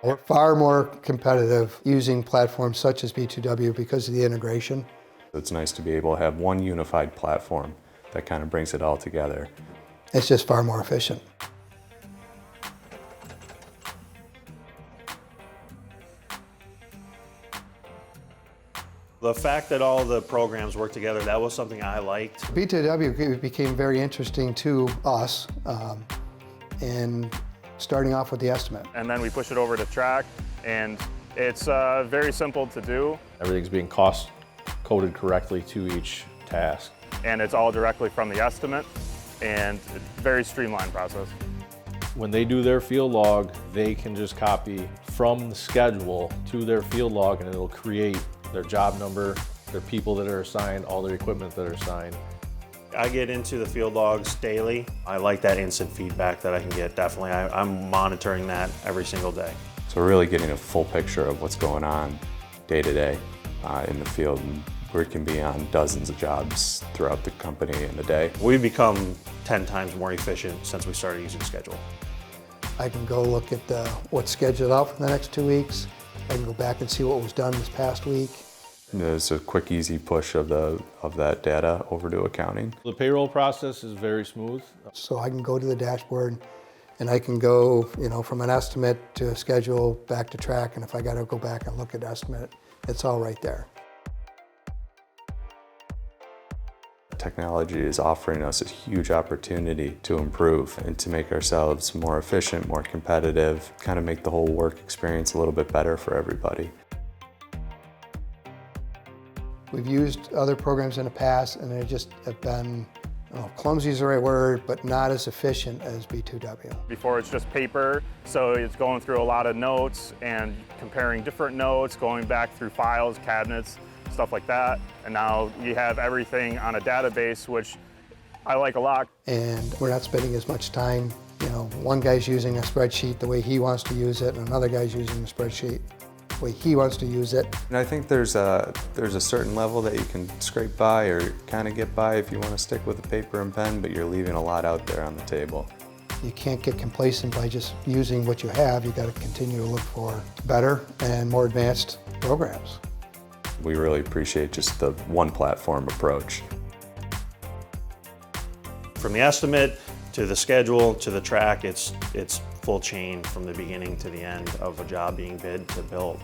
We're far more competitive using platforms such as B2W because of the integration. It's nice to be able to have one unified platform that kind of brings it all together. It's just far more efficient. The fact that all the programs work together, that was something I liked. B2W became very interesting to us in starting off with the estimate. And then we push it over to track, and it's very simple to do. Everything's being cost coded correctly to each task. And it's all directly from the estimate, and it's a very streamlined process. When they do their field log, they can just copy from the schedule to their field log, and it'll create their job number, their people that are assigned, all their equipment that are assigned. I get into the field logs daily. I like that instant feedback that I can get, definitely. I'm monitoring that every single day. So we're really getting a full picture of what's going on day to day in the field. And we can be on dozens of jobs throughout the company in a day. We've become 10 times more efficient since we started using Schedule. I can go look at what's scheduled out for the next 2 weeks. I can go back and see what was done this past week. There's a quick, easy push of that data over to accounting. The payroll process is very smooth. So I can go to the dashboard and I can go, from an estimate to a schedule back to track, and if I got to go back and look at estimate, it's all right there. Technology is offering us a huge opportunity to improve and to make ourselves more efficient, more competitive, kind of make the whole work experience a little bit better for everybody. We've used other programs in the past and they just have been, clumsy is the right word, but not as efficient as B2W. Before it's just paper, so it's going through a lot of notes and comparing different notes, going back through files, cabinets, stuff like that. And now you have everything on a database, which I like a lot. And we're not spending as much time, one guy's using a spreadsheet the way he wants to use it, and another guy's using the spreadsheet the way he wants to use it. And I think there's a certain level that you can scrape by or kind of get by if you want to stick with a paper and pen, but you're leaving a lot out there on the table. You can't get complacent by just using what you have. You got to continue to look for better and more advanced programs. We really appreciate just the one platform approach. From the estimate to the schedule to the track, it's full chain from the beginning to the end of a job being bid to built.